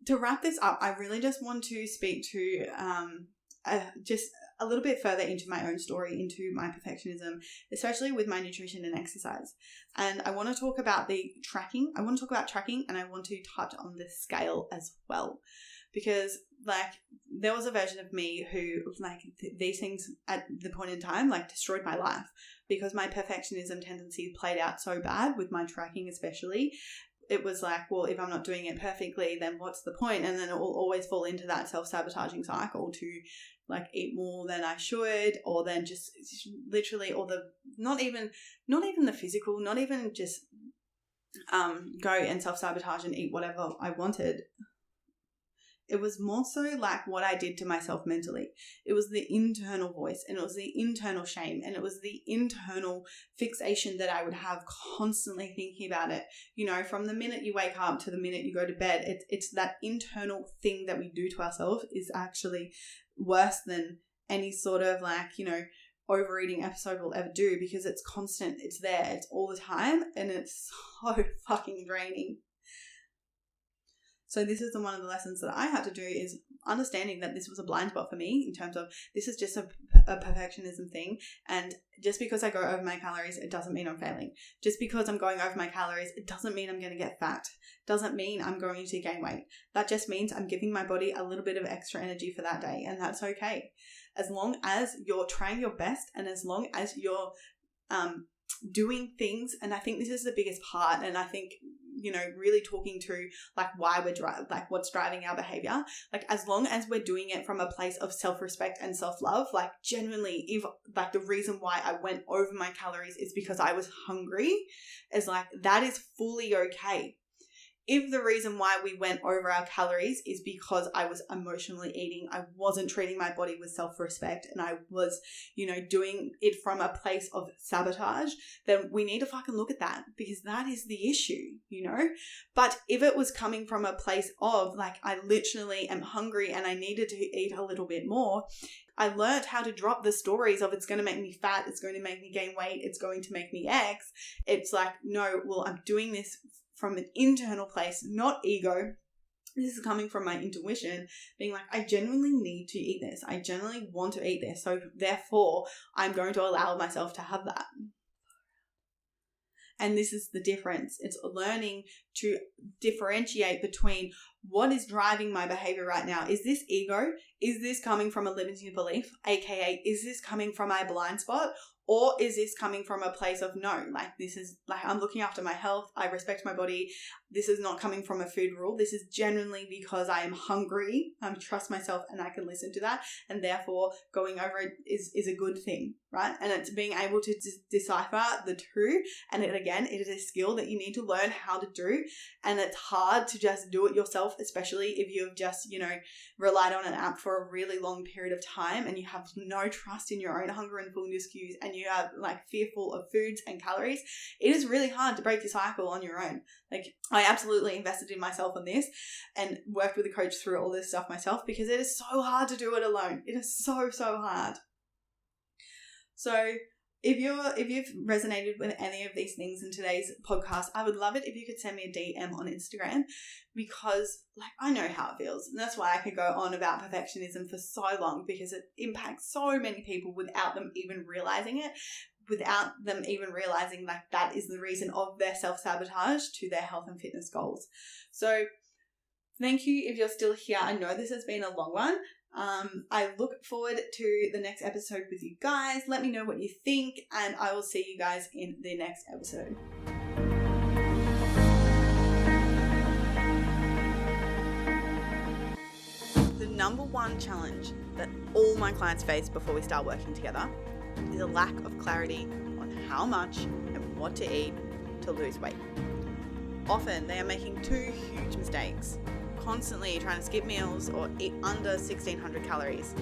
Speaker 1: to wrap this up, I really just want to speak to just a little bit further into my own story, into my perfectionism, especially with my nutrition and exercise. And I want to talk about tracking, and I want to touch on the scale as well. Because there was a version of me who these things at the point in time destroyed my life, because my perfectionism tendency played out so bad with my tracking especially. It was well, if I'm not doing it perfectly, then what's the point? And then it will always fall into that self-sabotaging cycle to eat more than I should, or then just literally, or not even the physical, not even just go and self-sabotage and eat whatever I wanted. It was more so what I did to myself mentally. It was the internal voice, and it was the internal shame, and it was the internal fixation that I would have constantly thinking about it. From the minute you wake up to the minute you go to bed, it's that internal thing that we do to ourselves is actually worse than any sort of overeating episode will ever do, because it's constant, it's there, it's all the time, and it's so fucking draining. So this is one of the lessons that I had to do, is understanding that this was a blind spot for me in terms of this is just a perfectionism thing. And just because I go over my calories, it doesn't mean I'm failing. Just because I'm going over my calories, it doesn't mean I'm going to get fat. Doesn't mean I'm going to gain weight. That just means I'm giving my body a little bit of extra energy for that day, and that's okay. As long as you're trying your best, and as long as you're doing things, and I think this is the biggest part, and I think really talking to why we're what's driving our behavior. As long as we're doing it from a place of self-respect and self-love, genuinely, if the reason why I went over my calories is because I was hungry, is that is fully okay. if the reason why we went over our calories is because I was emotionally eating, I wasn't treating my body with self-respect, and I was, doing it from a place of sabotage, then we need to fucking look at that, because that is the issue, But if it was coming from a place of like, I literally am hungry and I needed to eat a little bit more, I learned how to drop the stories of it's going to make me fat, it's going to make me gain weight, it's going to make me X. It's like, no, well, I'm doing this from an internal place, not ego. This is coming from my intuition, being like, I genuinely need to eat this. I genuinely want to eat this. So therefore, I'm going to allow myself to have that. And this is the difference. It's learning to differentiate between what is driving my behavior right now. Is this ego? Is this coming from a limiting belief? AKA, is this coming from my blind spot? Or is this coming from a place of no, like this is like I'm looking after my health, I respect my body. This is not coming from a food rule. This is genuinely because I am hungry. I trust myself and I can listen to that. And therefore going over it is a good thing, right? And it's being able to decipher the two. And it is a skill that you need to learn how to do. And it's hard to just do it yourself, especially if you've just, relied on an app for a really long period of time and you have no trust in your own hunger and fullness cues and you are like fearful of foods and calories. It is really hard to break the cycle on your own. Like I absolutely invested in myself on this and worked with a coach through all this stuff myself because it is so hard to do it alone. It is so hard. So if you've resonated with any of these things in today's podcast, I would love it if you could send me a DM on Instagram, because like I know how it feels, and that's why I could go on about perfectionism for so long, because it impacts so many people without them even realizing it, without them even realizing like that is the reason of their self-sabotage to their health and fitness goals. So thank you if you're still here. I know this has been a long one. I look forward to the next episode with you guys. Let me know what you think, and I will see you guys in the next episode. The number one challenge that all my clients face before we start working together is a lack of clarity on how much and what to eat to lose weight. Often they are making two huge mistakes: constantly trying to skip meals or eat under 1,600 calories.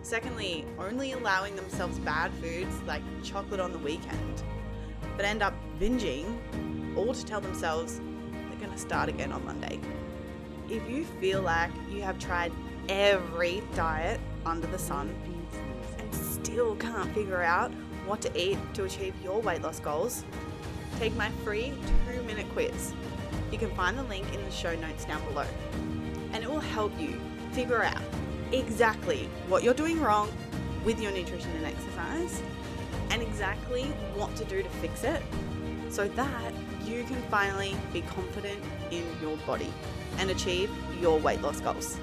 Speaker 1: Secondly, only allowing themselves bad foods like chocolate on the weekend, but end up binging, all to tell themselves they're going to start again on Monday. If you feel like you have tried every diet under the sun and still can't figure out what to eat to achieve your weight loss goals, take my free 2-minute quiz. You can find the link in the show notes down below, and it will help you figure out exactly what you're doing wrong with your nutrition and exercise, and exactly what to do to fix it, so that you can finally be confident in your body and achieve your weight loss goals.